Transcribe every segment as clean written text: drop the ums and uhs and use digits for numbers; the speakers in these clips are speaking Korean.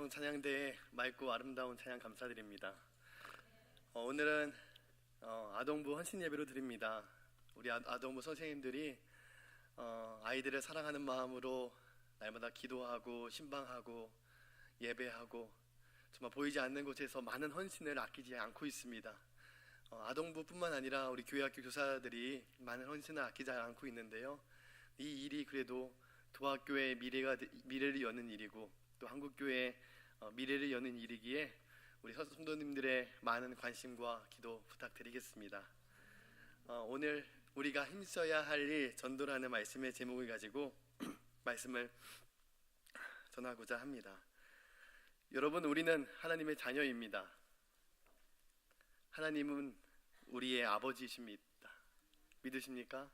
아동 찬양대의 맑고 아름다운 찬양 감사드립니다. 오늘은 아동부 헌신 예배로 드립니다. 우리 아동부 선생님들이 아이들을 사랑하는 마음으로 날마다 기도하고 신방하고 예배하고 정말 보이지 않는 곳에서 많은 헌신을 아끼지 않고 있습니다. 아동부뿐만 아니라 우리 교회학교 교사들이 많은 헌신을 아끼지 않고 있는데요. 이 일이 그래도 도학교의 미래를 여는 일이고 또 한국교회의 미래를 여는 일이기에 우리 성도님들의 많은 관심과 기도 부탁드리겠습니다. 오늘 우리가 힘써야 할 일 전도라는 말씀의 제목을 가지고 말씀을 전하고자 합니다. 여러분, 우리는 하나님의 자녀입니다. 하나님은 우리의 아버지이십니다. 믿으십니까?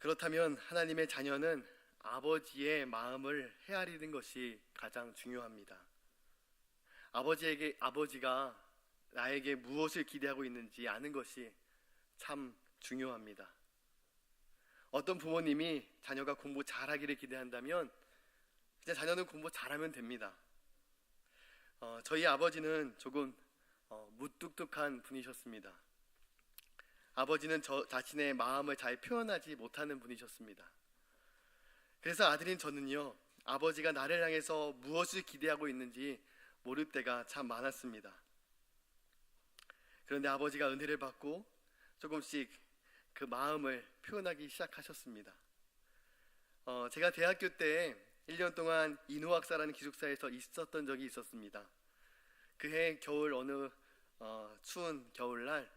그렇다면 하나님의 자녀는 아버지의 마음을 헤아리는 것이 가장 중요합니다. 아버지가 나에게 무엇을 기대하고 있는지 아는 것이 참 중요합니다. 어떤 부모님이 자녀가 공부 잘하기를 기대한다면 그냥 자녀는 공부 잘하면 됩니다. 저희 아버지는 조금 무뚝뚝한 분이셨습니다. 아버지는 자신의 마음을 잘 표현하지 못하는 분이셨습니다. 그래서 아들인 저는요, 아버지가 나를 향해서 무엇을 기대하고 있는지 모를 때가 참 많았습니다. 그런데 아버지가 은혜를 받고 조금씩 그 마음을 표현하기 시작하셨습니다. 제가 대학교 때 1년 동안 인후학사라는 기숙사에서 있었던 적이 있었습니다. 그해 겨울 어느 추운 겨울날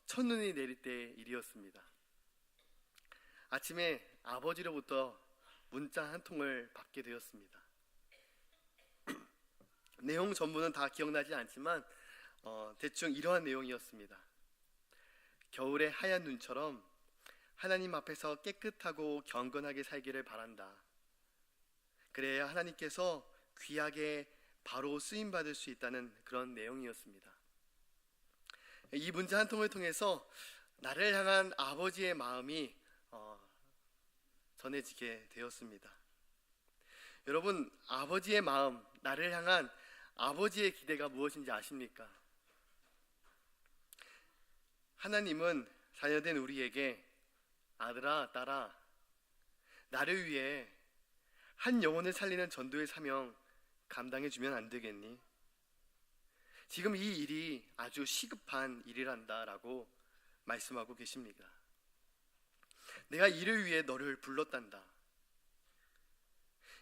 첫눈이 내릴 때 일이었습니다. 아침에 아버지로부터 문자 한 통을 받게 되었습니다. 내용 전부는 다 기억나지 않지만 대충 이러한 내용이었습니다. 겨울의 하얀 눈처럼 하나님 앞에서 깨끗하고 경건하게 살기를 바란다. 그래야 하나님께서 귀하게 바로 쓰임받을 수 있다는 그런 내용이었습니다. 이 문자 한 통을 통해서 나를 향한 아버지의 마음이 전해지게 되었습니다. 여러분, 아버지의 마음, 나를 향한 아버지의 기대가 무엇인지 아십니까? 하나님은 자녀된 우리에게 아들아, 딸아, 나를 위해 한 영혼을 살리는 전도의 사명 감당해주면 안 되겠니? 지금 이 일이 아주 시급한 일이란다 라고 말씀하고 계십니다. 내가 이를 위해 너를 불렀단다.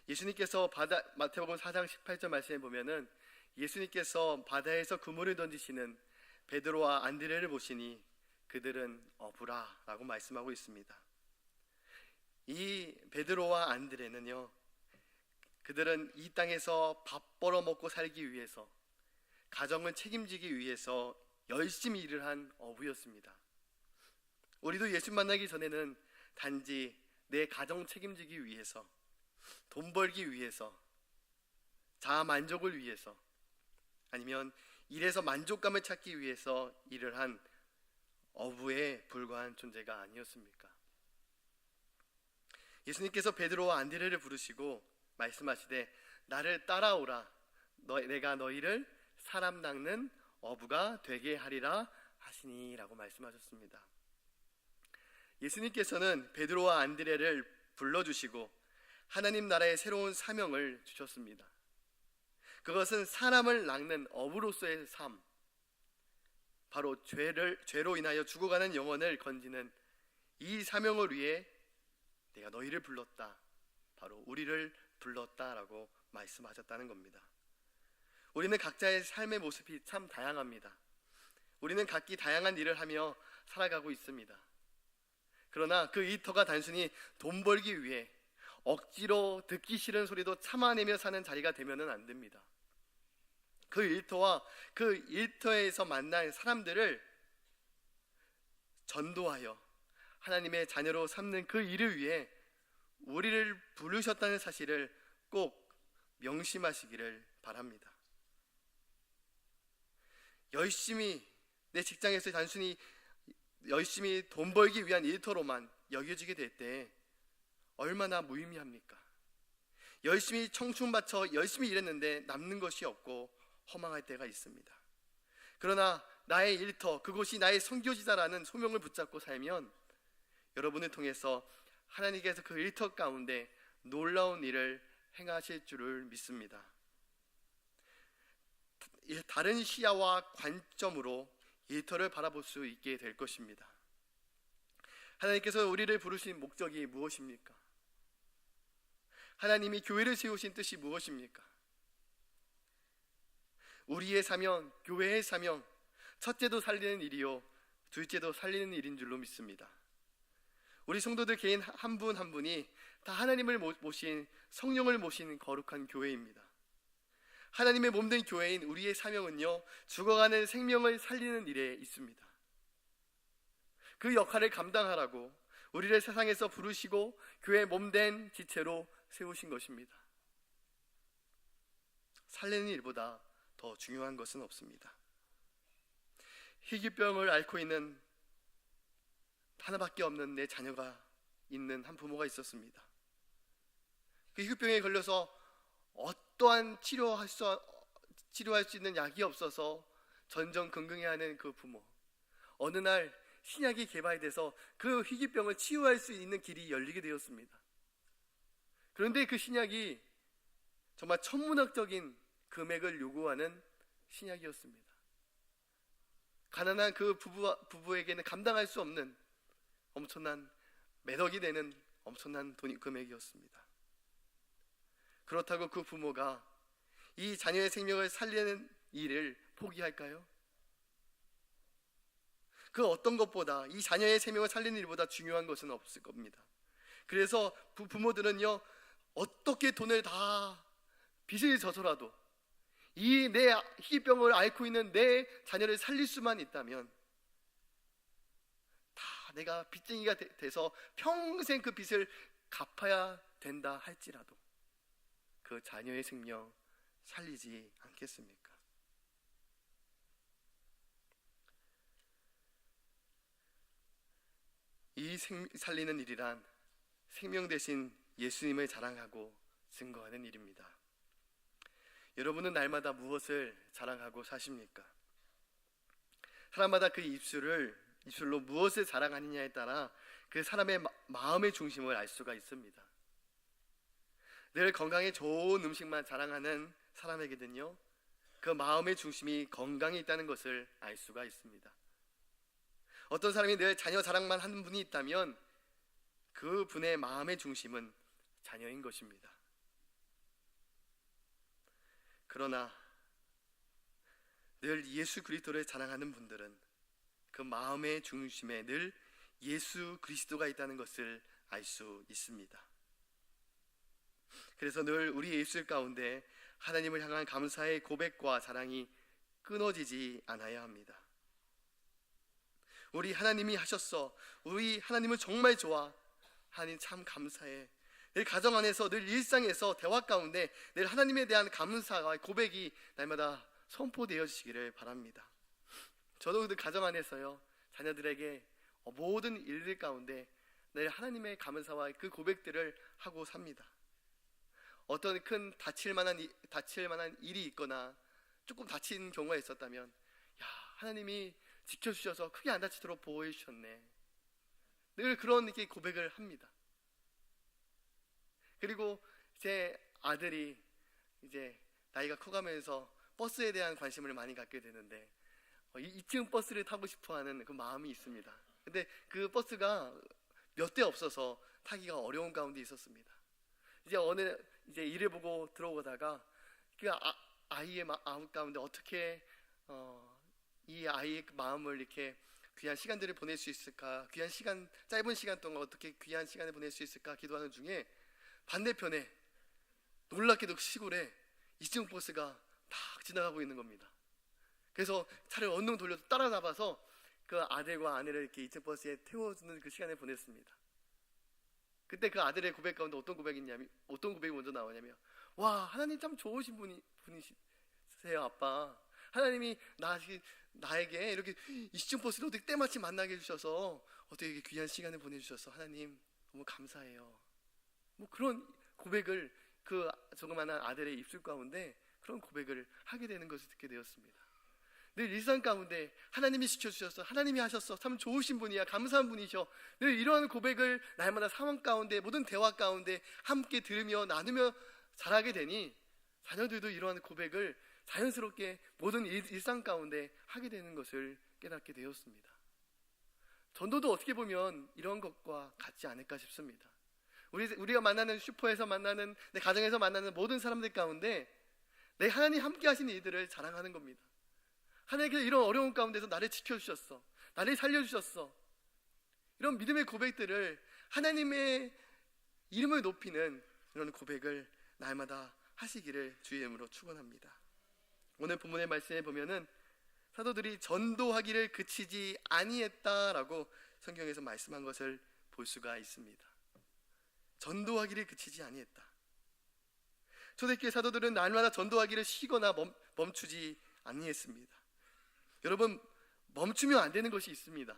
예수님께서 마태복음 4장 18절 말씀에 보면은 예수님께서 바다에서 그물을 던지시는 베드로와 안드레를 보시니 그들은 어부라 라고 말씀하고 있습니다. 이 베드로와 안드레는요, 그들은 이 땅에서 밥 벌어먹고 살기 위해서, 가정을 책임지기 위해서 열심히 일을 한 어부였습니다. 우리도 예수 만나기 전에는 단지 내 가정 책임지기 위해서, 돈 벌기 위해서, 자아 만족을 위해서, 아니면 일에서 만족감을 찾기 위해서 일을 한 어부에 불과한 존재가 아니었습니까? 예수님께서 베드로와 안드레를 부르시고 말씀하시되 나를 따라오라, 내가 너희를 사람 낚는 어부가 되게 하리라 하시니 라고 말씀하셨습니다. 예수님께서는 베드로와 안드레를 불러주시고 하나님 나라의 새로운 사명을 주셨습니다. 그것은 사람을 낚는 어부로서의 삶, 바로 죄로 인하여 죽어가는 영혼을 건지는 이 사명을 위해 내가 너희를 불렀다, 바로 우리를 불렀다라고 말씀하셨다는 겁니다. 우리는 각자의 삶의 모습이 참 다양합니다. 우리는 각기 다양한 일을 하며 살아가고 있습니다. 그러나 그 일터가 단순히 돈 벌기 위해 억지로 듣기 싫은 소리도 참아내며 사는 자리가 되면은 안 됩니다. 그 일터와 그 일터에서 만난 사람들을 전도하여 하나님의 자녀로 삼는 그 일을 위해 우리를 부르셨다는 사실을 꼭 명심하시기를 바랍니다. 열심히 내 직장에서 단순히 열심히 돈 벌기 위한 일터로만 여겨지게 될 때 얼마나 무의미합니까? 열심히 청춘 바쳐 열심히 일했는데 남는 것이 없고 허망할 때가 있습니다. 그러나 나의 일터, 그곳이 나의 선교지다라는 소명을 붙잡고 살면 여러분을 통해서 하나님께서 그 일터 가운데 놀라운 일을 행하실 줄을 믿습니다. 다른 시야와 관점으로 일터를 바라볼 수 있게 될 것입니다. 하나님께서 우리를 부르신 목적이 무엇입니까? 하나님이 교회를 세우신 뜻이 무엇입니까? 우리의 사명, 교회의 사명, 첫째도 살리는 일이요 둘째도 살리는 일인 줄로 믿습니다. 우리 성도들 개인 한 분 한 분이 다 하나님을 모신, 성령을 모신 거룩한 교회입니다. 하나님의 몸된 교회인 우리의 사명은요, 죽어가는 생명을 살리는 일에 있습니다. 그 역할을 감당하라고 우리를 세상에서 부르시고 교회의 몸된 지체로 세우신 것입니다. 살리는 일보다 더 중요한 것은 없습니다. 희귀병을 앓고 있는 하나밖에 없는 내 자녀가 있는 한 부모가 있었습니다. 그 희귀병에 걸려서 어떠한 치료할 수 있는 약이 없어서 전전긍긍해하는 그 부모. 어느 날 신약이 개발돼서 그 희귀병을 치유할 수 있는 길이 열리게 되었습니다. 그런데 그 신약이 정말 천문학적인 금액을 요구하는 신약이었습니다. 가난한 그 부부에게는 감당할 수 없는 엄청난 몇 억이 되는 엄청난 금액이었습니다. 그렇다고 그 부모가 이 자녀의 생명을 살리는 일을 포기할까요? 그 어떤 것보다, 이 자녀의 생명을 살리는 일보다 중요한 것은 없을 겁니다. 그래서 부모들은요, 어떻게 돈을 다 빚을 져서라도 이 내 희귀병을 앓고 있는 내 자녀를 살릴 수만 있다면 다 내가 빚쟁이가 돼서 평생 그 빚을 갚아야 된다 할지라도 그 자녀의 생명 살리지 않겠습니까? 이 살리는 일이란 생명 대신 예수님을 자랑하고 증거하는 일입니다. 여러분은 날마다 무엇을 자랑하고 사십니까? 사람마다 그 입술로 무엇을 자랑하느냐에 따라 그 사람의 마음의 중심을 알 수가 있습니다. 늘 건강에 좋은 음식만 자랑하는 사람에게는요, 그 마음의 중심이 건강에 있다는 것을 알 수가 있습니다. 어떤 사람이 늘 자녀 자랑만 하는 분이 있다면 그 분의 마음의 중심은 자녀인 것입니다. 그러나 늘 예수 그리스도를 자랑하는 분들은 그 마음의 중심에 늘 예수 그리스도가 있다는 것을 알 수 있습니다. 그래서 늘 우리의 입술 가운데 하나님을 향한 감사의 고백과 자랑이 끊어지지 않아야 합니다. 우리 하나님이 하셨어, 우리 하나님은 정말 좋아, 하나님 참 감사해. 늘 가정 안에서, 늘 일상에서, 대화 가운데 늘 하나님에 대한 감사와 고백이 날마다 선포되어지기를 바랍니다. 저도 늘 가정 안에서요, 자녀들에게 모든 일들 가운데 늘 하나님의 감사와 그 고백들을 하고 삽니다. 어떤 큰 다칠 만한 일이 있거나 조금 다친 경우가 있었다면, 야, 하나님이 지켜주셔서 크게 안 다치도록 보호해 주셨네. 늘 그런 이렇게 고백을 합니다. 그리고 제 아들이 이제 나이가 커가면서 버스에 대한 관심을 많이 갖게 되는데 2층 버스를 타고 싶어하는 그 마음이 있습니다. 근데 그 버스가 몇 대 없어서 타기가 어려운 가운데 있었습니다. 이제 일을 보고 들어오다가 그 아이의 마음 가운데 어떻게 이 아이의 마음을 이렇게 귀한 시간들을 보낼 수 있을까, 짧은 시간 동안 어떻게 귀한 시간을 보낼 수 있을까 기도하는 중에 반대편에 놀랍게도 시골에 2층 버스가 딱 지나가고 있는 겁니다. 그래서 차를 언능 돌려서 따라잡아서 그 아들과 아내를 이렇게 2층 버스에 태워주는 그 시간을 보냈습니다. 그때 그 아들의 고백 가운데 어떤 고백이 먼저 나오냐면, 와, 하나님 참 좋으신 분이세요, 아빠. 하나님이 나에게 이렇게 2층 버스를 어떻게 때마침 만나게 해주셔서 어떻게 이렇게 귀한 시간을 보내주셔서 하나님 너무 감사해요. 뭐 그런 고백을 그 조그마한 아들의 입술 가운데 그런 고백을 하게 되는 것을 듣게 되었습니다. 늘 일상 가운데 하나님이 지켜주셨어, 하나님이 하셨어, 참 좋으신 분이야, 감사한 분이셔. 늘 이러한 고백을 날마다 상황 가운데, 모든 대화 가운데 함께 들으며 나누며 자라게 되니 자녀들도 이러한 고백을 자연스럽게 모든 일상 가운데 하게 되는 것을 깨닫게 되었습니다. 전도도 어떻게 보면 이런 것과 같지 않을까 싶습니다. 우리가 만나는 슈퍼에서 만나는, 내 가정에서 만나는 모든 사람들 가운데 내 하나님 함께 하신 일들을 자랑하는 겁니다. 하나님께서 이런 어려운 가운데서 나를 지켜주셨어, 나를 살려주셨어. 이런 믿음의 고백들을, 하나님의 이름을 높이는 이런 고백을 날마다 하시기를 주의 이름으로 축원합니다. 오늘 본문의 말씀에 보면은 사도들이 전도하기를 그치지 아니했다라고 성경에서 말씀한 것을 볼 수가 있습니다. 전도하기를 그치지 아니했다. 초대교회 사도들은 날마다 전도하기를 쉬거나 멈추지 아니했습니다. 여러분, 멈추면 안 되는 것이 있습니다.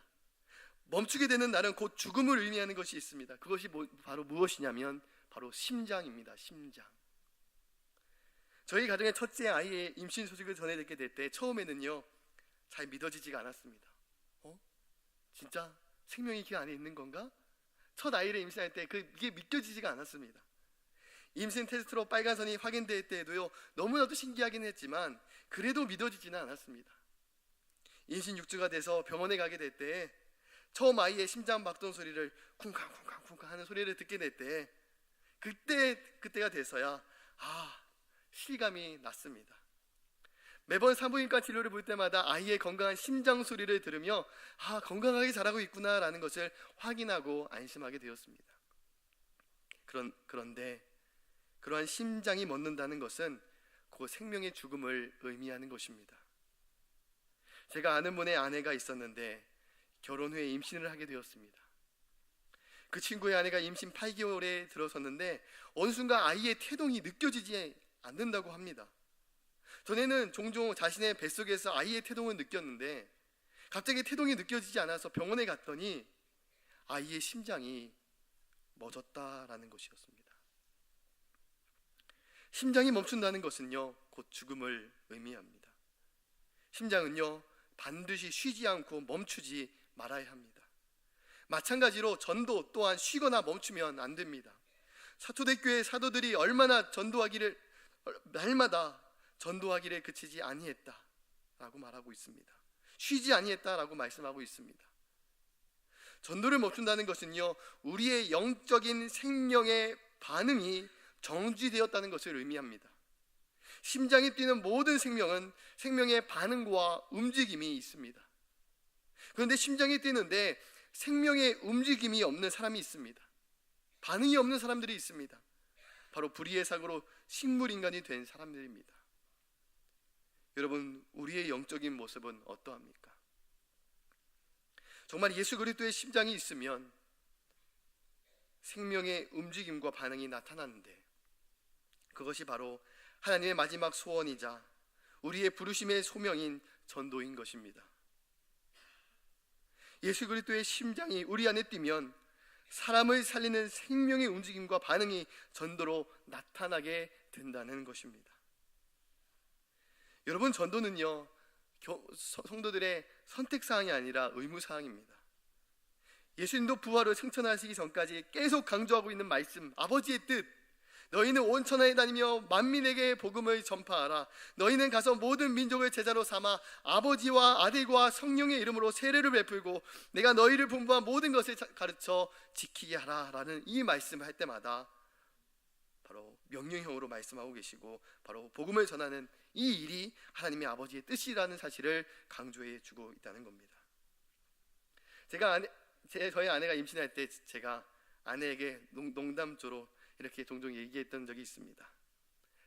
멈추게 되는 날은 곧 죽음을 의미하는 것이 있습니다. 그것이 바로 무엇이냐면 바로 심장입니다. 심장. 저희 가정의 첫째 아이의 임신 소식을 전해 듣게 될 때 처음에는요, 잘 믿어지지가 않았습니다. 진짜 생명이 그 안에 있는 건가? 첫 아이를 임신할 때 그게 믿겨지지가 않았습니다. 임신 테스트로 빨간선이 확인될 때에도요, 너무나도 신기하긴 했지만 그래도 믿어지지는 않았습니다. 임신 6주가 돼서 병원에 가게 될 때 처음 아이의 심장 박동 소리를 쿵쾅쿵쾅쿵쾅 하는 소리를 듣게 될 때 그때가 돼서야 실감이 났습니다. 매번 산부인과 치료를 볼 때마다 아이의 건강한 심장 소리를 들으며 건강하게 자라고 있구나라는 것을 확인하고 안심하게 되었습니다. 그런데 그러한 심장이 멎는다는 것은 그 생명의 죽음을 의미하는 것입니다. 제가 아는 분의 아내가 있었는데 결혼 후에 임신을 하게 되었습니다. 그 친구의 아내가 임신 8개월에 들어섰는데 어느 순간 아이의 태동이 느껴지지 않는다고 합니다. 전에는 종종 자신의 뱃속에서 아이의 태동을 느꼈는데 갑자기 태동이 느껴지지 않아서 병원에 갔더니 아이의 심장이 멎었다라는 것이었습니다. 심장이 멈춘다는 것은요, 곧 죽음을 의미합니다. 심장은요, 반드시 쉬지 않고 멈추지 말아야 합니다. 마찬가지로 전도 또한 쉬거나 멈추면 안 됩니다. 초대교회 사도들이 얼마나 날마다 전도하기를 그치지 아니했다라고 말하고 있습니다. 쉬지 아니했다라고 말씀하고 있습니다. 전도를 멈춘다는 것은요, 우리의 영적인 생명의 반응이 정지되었다는 것을 의미합니다. 심장이 뛰는 모든 생명은 생명의 반응과 움직임이 있습니다. 그런데 심장이 뛰는데 생명의 움직임이 없는 사람이 있습니다. 반응이 없는 사람들이 있습니다. 바로 불의의 사고로 식물인간이 된 사람들입니다. 여러분, 우리의 영적인 모습은 어떠합니까? 정말 예수 그리스도의 심장이 있으면 생명의 움직임과 반응이 나타나는데 그것이 바로 하나님의 마지막 소원이자 우리의 부르심의 소명인 전도인 것입니다. 예수 그리스도의 심장이 우리 안에 뛰면 사람을 살리는 생명의 움직임과 반응이 전도로 나타나게 된다는 것입니다. 여러분, 전도는요, 성도들의 선택사항이 아니라 의무사항입니다. 예수님도 부활을 승천하시기 전까지 계속 강조하고 있는 말씀, 아버지의 뜻, 너희는 온 천하에 다니며 만민에게 복음을 전파하라. 너희는 가서 모든 민족을 제자로 삼아 아버지와 아들과 성령의 이름으로 세례를 베풀고 내가 너희를 분부한 모든 것을 가르쳐 지키게 하라 라는 이 말씀을 할 때마다 바로 명령형으로 말씀하고 계시고 바로 복음을 전하는 이 일이 하나님의 아버지의 뜻이라는 사실을 강조해 주고 있다는 겁니다. 저희 아내가 임신할 때 제가 아내에게 농담조로 이렇게 종종 얘기했던 적이 있습니다.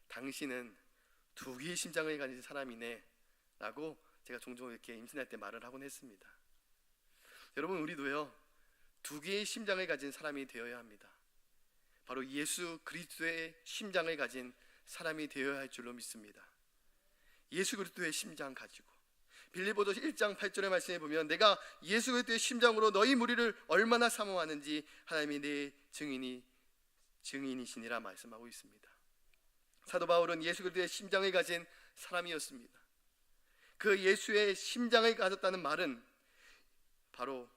당신은 2개의 심장을 가진 사람이네 라고 제가 종종 이렇게 임신할 때 말을 하곤 했습니다. 여러분, 우리도요 2개의 심장을 가진 사람이 되어야 합니다. 바로 예수 그리스도의 심장을 가진 사람이 되어야 할 줄로 믿습니다. 예수 그리스도의 심장 가지고 빌립보서 1장 8절의 말씀에 보면 내가 예수 그리스도의 심장으로 너희 무리를 얼마나 사모하는지 하나님이 내 증인이시니라 말씀하고 있습니다. 사도 바울은 예수 그리스도의 심장을 가진 사람이었습니다. 그 예수의 심장을 가졌다는 말은 바로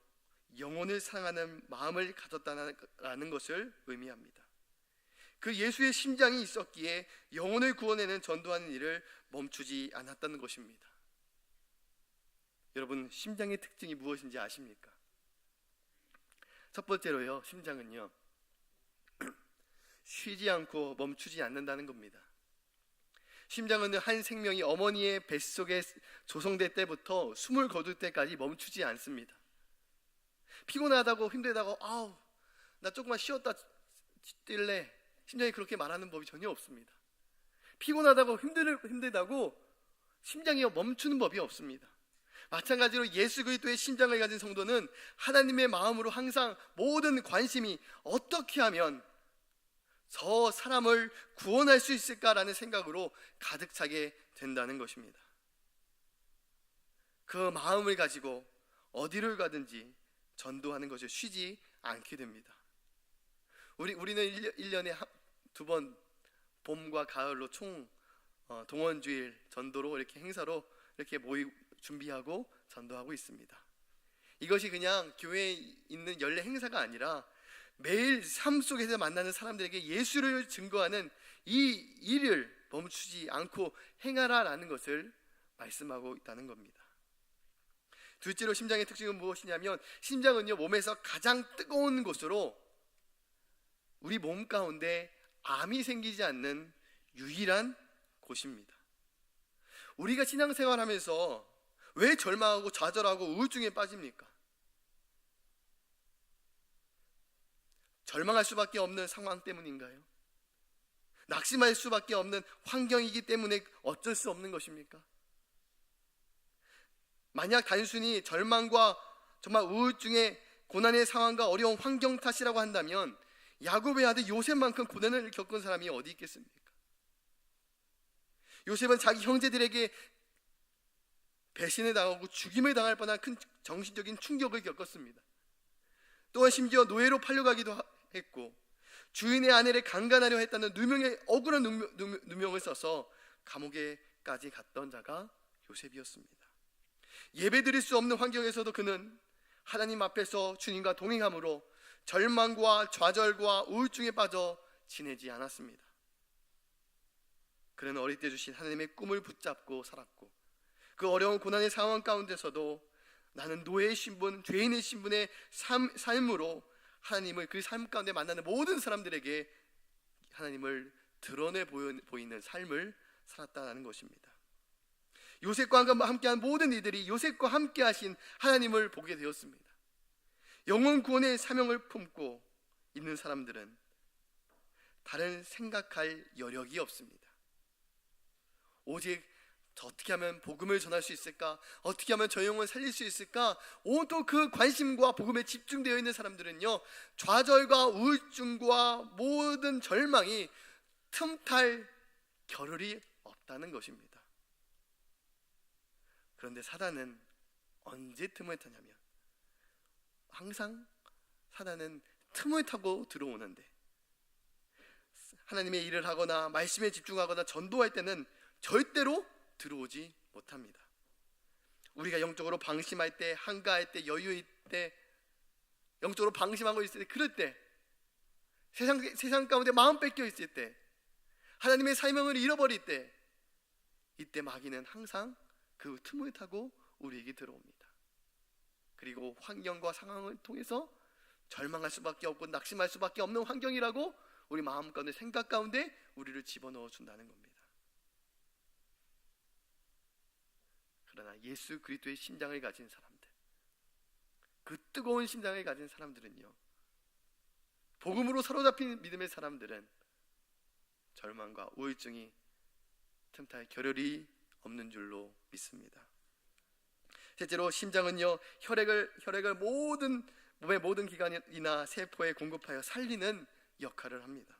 영혼을 사랑하는 마음을 가졌다는 것을 의미합니다. 그 예수의 심장이 있었기에 영혼을 구원내는 전도하는 일을 멈추지 않았다는 것입니다. 여러분, 심장의 특징이 무엇인지 아십니까? 첫 번째로요, 심장은요, 쉬지 않고 멈추지 않는다는 겁니다. 심장은 한 생명이 어머니의 뱃속에 조성될 때부터 숨을 거둘 때까지 멈추지 않습니다. 피곤하다고 힘들다고 나 조금만 쉬었다 뛸래, 심장이 그렇게 말하는 법이 전혀 없습니다. 피곤하다고 힘들다고 심장이 멈추는 법이 없습니다. 마찬가지로 예수 그리스도의 심장을 가진 성도는 하나님의 마음으로 항상 모든 관심이 어떻게 하면 저 사람을 구원할 수 있을까라는 생각으로 가득 차게 된다는 것입니다. 그 마음을 가지고 어디를 가든지 전도하는 것을 쉬지 않게 됩니다. 우리는 1년에 2번 봄과 가을로 총 동원주일 전도로 이렇게 행사로 이렇게 준비하고 전도하고 있습니다. 이것이 그냥 교회에 있는 연례 행사가 아니라 매일 삶 속에서 만나는 사람들에게 예수를 증거하는 이 일을 멈추지 않고 행하라라는 것을 말씀하고 있다는 겁니다. 둘째로 심장의 특징은 무엇이냐면, 심장은요, 몸에서 가장 뜨거운 곳으로 우리 몸 가운데 암이 생기지 않는 유일한 곳입니다. 우리가 신앙생활하면서 왜 절망하고 좌절하고 우울증에 빠집니까? 절망할 수밖에 없는 상황 때문인가요? 낙심할 수밖에 없는 환경이기 때문에 어쩔 수 없는 것입니까? 만약 단순히 절망과 정말 우울증의 고난의 상황과 어려운 환경 탓이라고 한다면 야곱의 아들 요셉만큼 고난을 겪은 사람이 어디 있겠습니까? 요셉은 자기 형제들에게 배신을 당하고 죽임을 당할 뻔한 큰 정신적인 충격을 겪었습니다. 또한 심지어 노예로 팔려가기도 했고, 주인의 아내를 강간하려 했다는 누명의 억울한 누명을 써서 감옥에까지 갔던 자가 요셉이었습니다. 예배드릴 수 없는 환경에서도 그는 하나님 앞에서 주님과 동행함으로 절망과 좌절과 우울증에 빠져 지내지 않았습니다. 그는 어릴 때 주신 하나님의 꿈을 붙잡고 살았고, 그 어려운 고난의 상황 가운데서도 나는 노예의 신분, 죄인의 신분의 삶으로 하나님을 그 삶 가운데 만나는 모든 사람들에게 하나님을 드러내 보이는 삶을 살았다는 것입니다. 요셉과 함께한 모든 이들이 요셉과 함께 하신 하나님을 보게 되었습니다. 영혼 구원의 사명을 품고 있는 사람들은 다른 생각할 여력이 없습니다. 오직 어떻게 하면 복음을 전할 수 있을까? 어떻게 하면 저 영혼을 살릴 수 있을까? 온통 그 관심과 복음에 집중되어 있는 사람들은요, 좌절과 우울증과 모든 절망이 틈탈 겨를이 없다는 것입니다. 그런데 사단은 언제 틈을 타냐면, 항상 사단은 틈을 타고 들어오는데, 하나님의 일을 하거나 말씀에 집중하거나 전도할 때는 절대로 들어오지 못합니다. 우리가 영적으로 방심할 때, 한가할 때, 여유일 때, 영적으로 방심하고 있을 때, 그럴 때, 세상 가운데 마음 뺏겨 있을 때, 하나님의 사명을 잃어버릴 때, 이때 마귀는 항상 그 틈을 타고 우리에게 들어옵니다. 그리고 환경과 상황을 통해서 절망할 수밖에 없고 낙심할 수밖에 없는 환경이라고 우리 마음 가운데, 생각 가운데 우리를 집어넣어 준다는 겁니다. 그러나 예수 그리스도의 심장을 가진 사람들, 그 뜨거운 심장을 가진 사람들은요, 복음으로 사로잡힌 믿음의 사람들은 절망과 우울증이 틈탈 겨를이 없는 줄로 믿습니다. 실제로 심장은요, 혈액을 몸의 모든 기관이나 세포에 공급하여 살리는 역할을 합니다.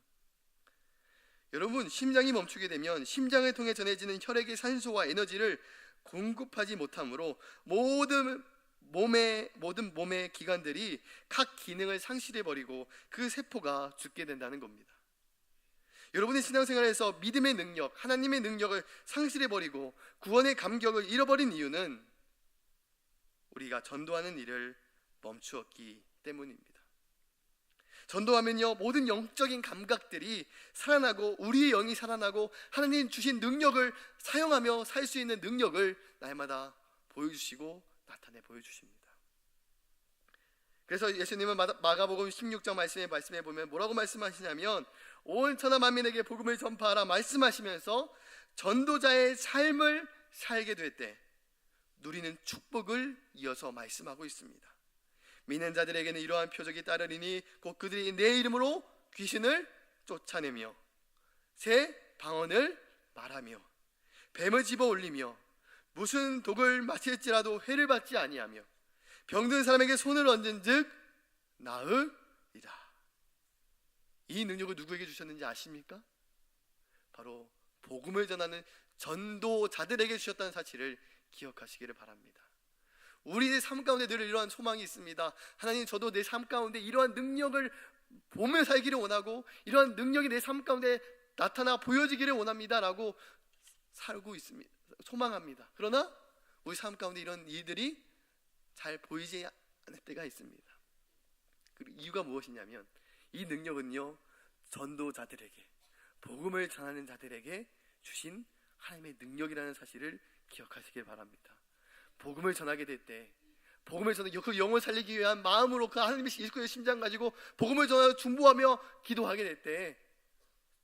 여러분, 심장이 멈추게 되면 심장을 통해 전해지는 혈액의 산소와 에너지를 공급하지 못하므로 모든 몸의 기관들이 각 기능을 상실해 버리고 그 세포가 죽게 된다는 겁니다. 여러분의 신앙생활에서 믿음의 능력, 하나님의 능력을 상실해버리고 구원의 감격을 잃어버린 이유는 우리가 전도하는 일을 멈추었기 때문입니다. 전도하면요, 모든 영적인 감각들이 살아나고 우리의 영이 살아나고 하나님 주신 능력을 사용하며 살 수 있는 능력을 날마다 보여주시고 나타내 보여주십니다. 그래서 예수님은 마가복음 16장 말씀에 보면 뭐라고 말씀하시냐면, 온 천하 만민에게 복음을 전파하라 말씀하시면서 전도자의 삶을 살게 될 때 누리는 축복을 이어서 말씀하고 있습니다. 믿는 자들에게는 이러한 표적이 따르리니 곧 그들이 내 이름으로 귀신을 쫓아내며 새 방언을 말하며 뱀을 집어 올리며 무슨 독을 마실지라도 해를 받지 아니하며 병든 사람에게 손을 얹은즉 나으리라. 이 능력을 누구에게 주셨는지 아십니까? 바로 복음을 전하는 전도자들에게 주셨다는 사실을 기억하시기를 바랍니다. 우리의 삶 가운데 늘 이러한 소망이 있습니다. 하나님, 저도 내 삶 가운데 이러한 능력을 보며 살기를 원하고 이러한 능력이 내 삶 가운데 나타나 보여지기를 원합니다 라고 살고 있습니다. 소망합니다. 그러나 우리 삶 가운데 이런 일들이 잘 보이지 않을 때가 있습니다. 그 이유가 무엇이냐면, 이 능력은요, 전도자들에게, 복음을 전하는 자들에게 주신 하나님의 능력이라는 사실을 기억하시길 바랍니다. 복음을 전하게 될 때, 복음을 전하고 그 영을 살리기 위한 마음으로 그 하나님의 이스라엘 심장 가지고 복음을 전하여 중보하며 기도하게 될 때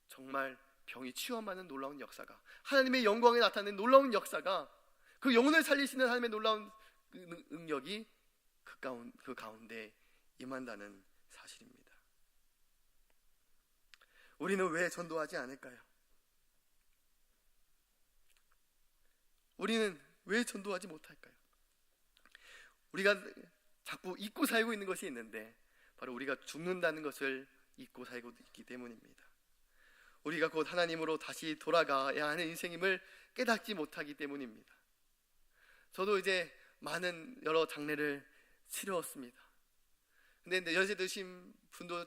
정말 병이 치유하는 놀라운 역사가, 하나님의 영광에 나타나는 놀라운 역사가, 그 영혼을 살리시는 하나님의 놀라운 능력이 그 가운데 임한다는 사실입니다. 우리는 왜 전도하지 않을까요? 우리는 왜 전도하지 못할까요? 우리가 자꾸 잊고 살고 있는 것이 있는데, 바로 우리가 죽는다는 것을 잊고 살고 있기 때문입니다. 우리가 곧 하나님으로 다시 돌아가야 하는 인생임을 깨닫지 못하기 때문입니다. 저도 이제 많은 여러 장례를 치렀습니다. 근데 연세 드신 분도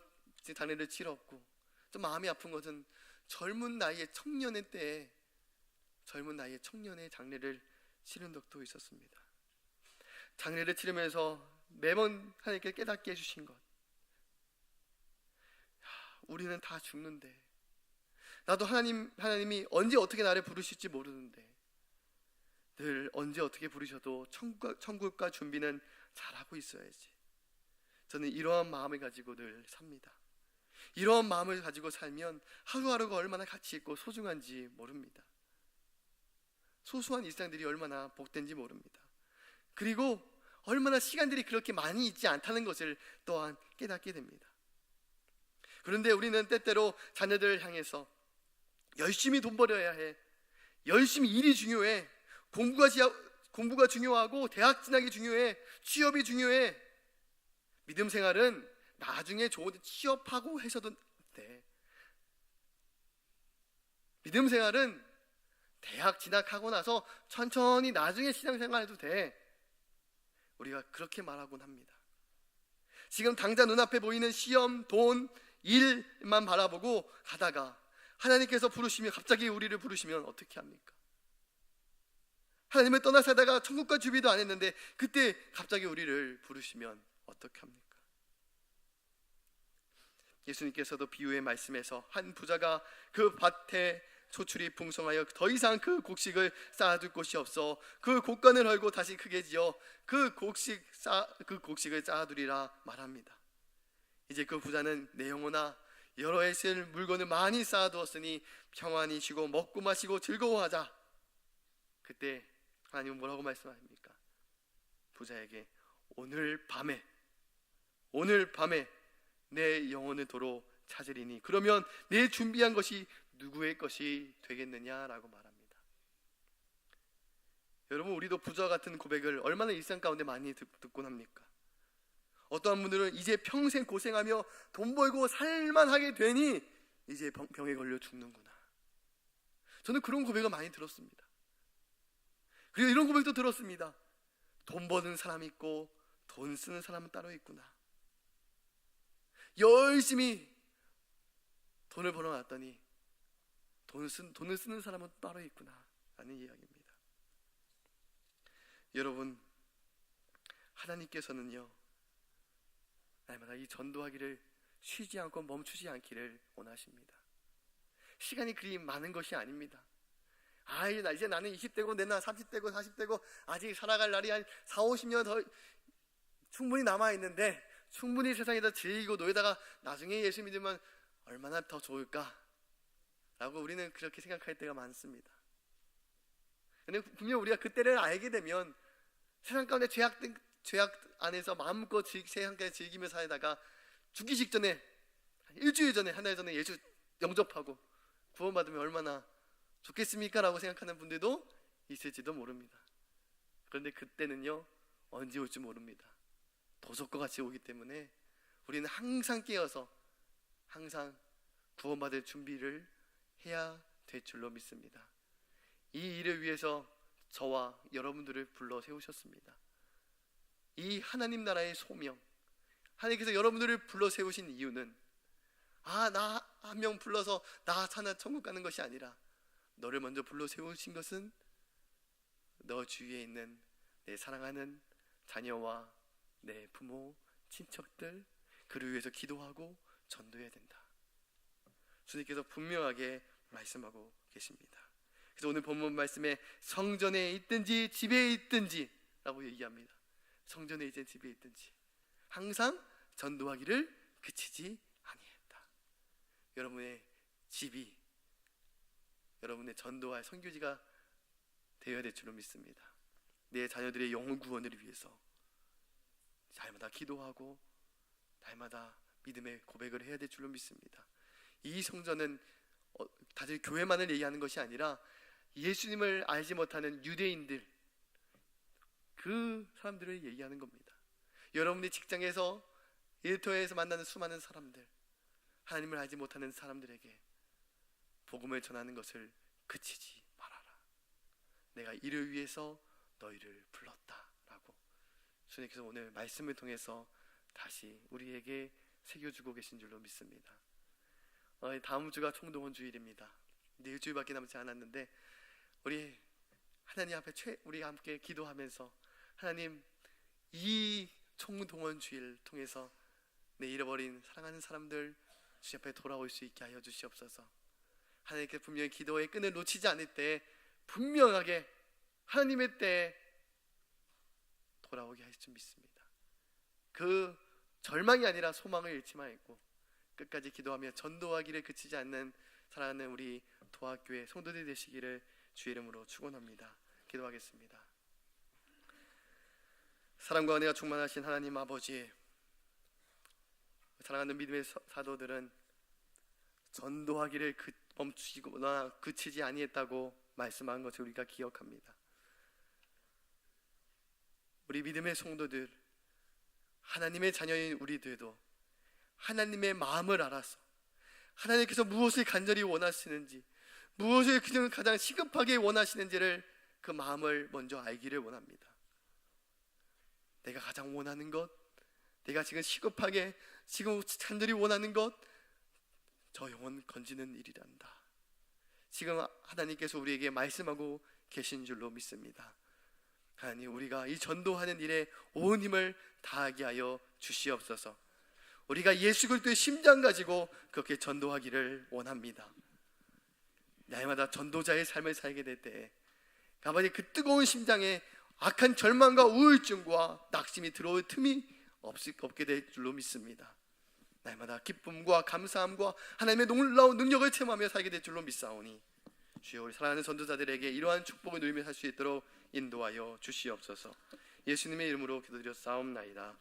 장례를 치렀고, 좀 마음이 아픈 것은 젊은 나이에 청년의 장례를 치른 적도 있었습니다. 장례를 치르면서 매번 하나님께 깨닫게 해주신 것, 우리는 다 죽는데, 나도 하나님이 언제 어떻게 나를 부르실지 모르는데, 늘 언제 어떻게 부르셔도 천국과 준비는 잘하고 있어야지. 저는 이러한 마음을 가지고 늘 삽니다. 이러한 마음을 가지고 살면 하루하루가 얼마나 가치 있고 소중한지 모릅니다. 소소한 일상들이 얼마나 복된지 모릅니다. 그리고 얼마나 시간들이 그렇게 많이 있지 않다는 것을 또한 깨닫게 됩니다. 그런데 우리는 때때로 자녀들을 향해서 열심히 돈 벌어야 해, 열심히 일이 중요해, 공부가 중요하고 대학 진학이 중요해, 취업이 중요해, 믿음 생활은 나중에 좋은 데 취업하고 해서도 돼, 믿음 생활은 대학 진학하고 나서 천천히 나중에 신앙생활 해도 돼, 우리가 그렇게 말하곤 합니다. 지금 당장 눈앞에 보이는 시험, 돈, 일만 바라보고 가다가 하나님께서 부르시면, 갑자기 우리를 부르시면 어떻게 합니까? 하나님을 떠나 살다가 천국과 주비도 안 했는데 그때 갑자기 우리를 부르시면 어떻게 합니까? 예수님께서도 비유의 말씀에서 한 부자가 그 밭에 소출이 풍성하여 더 이상 그 곡식을 쌓아둘 곳이 없어 그 곡간을 헐고 다시 크게 지어 그 곡식을 쌓아두리라 말합니다. 이제 그 부자는 내 영혼아, 여러 해 쓸 물건을 많이 쌓아두었으니 평안히 쉬고 먹고 마시고 즐거워하자. 그때 하나님은 뭐라고 말씀하십니까? 부자에게 오늘 밤에 내 영혼을 도로 찾으리니 그러면 내 준비한 것이 누구의 것이 되겠느냐라고 말합니다. 여러분, 우리도 부자와 같은 고백을 얼마나 일상 가운데 많이 듣곤 합니까? 어떠한 분들은 이제 평생 고생하며 돈 벌고 살만하게 되니 이제 병에 걸려 죽는구나. 저는 그런 고백을 많이 들었습니다. 그리고 이런 고백도 들었습니다. 돈 버는 사람이 있고 돈 쓰는 사람은 따로 있구나. 열심히 돈을 벌어놨더니 돈을 쓰는 사람은 따로 있구나 라는 이야기입니다. 여러분, 하나님께서는요 날마다 이 전도하기를 쉬지 않고 멈추지 않기를 원하십니다. 시간이 그리 많은 것이 아닙니다. 이제 나는 20대고 내나 30대고 40대고 아직 살아갈 날이 한 4, 50년 더 충분히 남아있는데 충분히 세상에다 즐기고 놀다가 나중에 예수 믿으면 얼마나 더 좋을까 라고 우리는 그렇게 생각할 때가 많습니다. 근데 분명 우리가 그때를 알게 되면 세상 가운데 죄악 안에서 마음껏 세상까지 즐기며 살다가 죽기 직전에 일주일 전에 한 달 전에 예수 영접하고 구원받으면 얼마나 좋겠습니까? 라고 생각하는 분들도 있을지도 모릅니다. 그런데 그때는요 언제 올지 모릅니다. 도적과 같이 오기 때문에 우리는 항상 깨어서 항상 구원받을 준비를 해야 될 줄로 믿습니다. 이 일을 위해서 저와 여러분들을 불러 세우셨습니다. 이 하나님 나라의 소명, 하나님께서 여러분들을 불러 세우신 이유는 나 한 명 불러서 나 하나 천국 가는 것이 아니라 너를 먼저 불러 세우신 것은 너 주위에 있는 내 사랑하는 자녀와 내 부모, 친척들, 그를 위해서 기도하고 전도해야 된다. 주님께서 분명하게 말씀하고 계십니다. 그래서 오늘 본문 말씀에 성전에 있든지 집에 있든지 라고 얘기합니다. 성전에 있든지 집에 있든지 항상 전도하기를 그치지 아니했다. 여러분의 집이 여러분의 전도할 선교지가 되어야 될 줄로 믿습니다. 내 자녀들의 영혼 구원을 위해서 날마다 기도하고 날마다 믿음의 고백을 해야 될 줄로 믿습니다. 이 성전은 다들 교회만을 얘기하는 것이 아니라 예수님을 알지 못하는 유대인들, 그 사람들을 얘기하는 겁니다. 여러분이 직장에서 일터에서 만나는 수많은 사람들, 하나님을 알지 못하는 사람들에게 복음을 전하는 것을 그치지 말아라. 내가 이를 위해서 너희를 불렀다 라고 주님께서 오늘 말씀을 통해서 다시 우리에게 새겨주고 계신 줄로 믿습니다. 다음 주가 총동원 주일입니다. 이제 일주일밖에 남지 않았는데 우리 하나님 앞에 우리 함께 기도하면서 하나님, 이 총동원 주일 통해서 내 잃어버린 사랑하는 사람들 주님 앞에 돌아올 수 있게 하여 주시옵소서. 하나님께 분명히 기도의 끈을 놓치지 않을 때 분명하게 하나님의 때에 돌아오게 하실 줄 믿습니다. 그 절망이 아니라 소망을 잃지 말고 끝까지 기도하며 전도하기를 그치지 않는 사랑하는 우리 도학교의 성도들 되시기를 주의 이름으로 축원합니다. 기도하겠습니다. 사랑과 은혜가 충만하신 하나님 아버지, 사랑하는 믿음의 사도들은 전도하기를 멈추거나 그치지 아니했다고 말씀한 것을 우리가 기억합니다. 우리 믿음의 성도들, 하나님의 자녀인 우리들도 하나님의 마음을 알아서 하나님께서 무엇을 간절히 원하시는지, 무엇을 그냥 가장 시급하게 원하시는지를 그 마음을 먼저 알기를 원합니다. 내가 가장 원하는 것, 내가 지금 시급하게 지금 간절히 원하는 것, 저 영혼 건지는 일이란다. 지금 하나님께서 우리에게 말씀하고 계신 줄로 믿습니다. 하나님, 우리가 이 전도하는 일에 온 힘을 다하게 하여 주시옵소서. 우리가 예수 그리스도의 심장 가지고 그렇게 전도하기를 원합니다. 날마다 전도자의 삶을 살게 될 때에 아버지, 그 뜨거운 심장에 악한 절망과 우울증과 낙심이 들어올 틈이 없게 될 줄로 믿습니다. 날마다 기쁨과 감사함과 하나님의 놀라운 능력을 체험하며 살게 될 줄로 믿사오니 주여, 우리 사랑하는 전도자들에게 이러한 축복을 누리며 살 수 있도록 인도하여 주시옵소서. 예수님의 이름으로 기도드렸사옵나이다.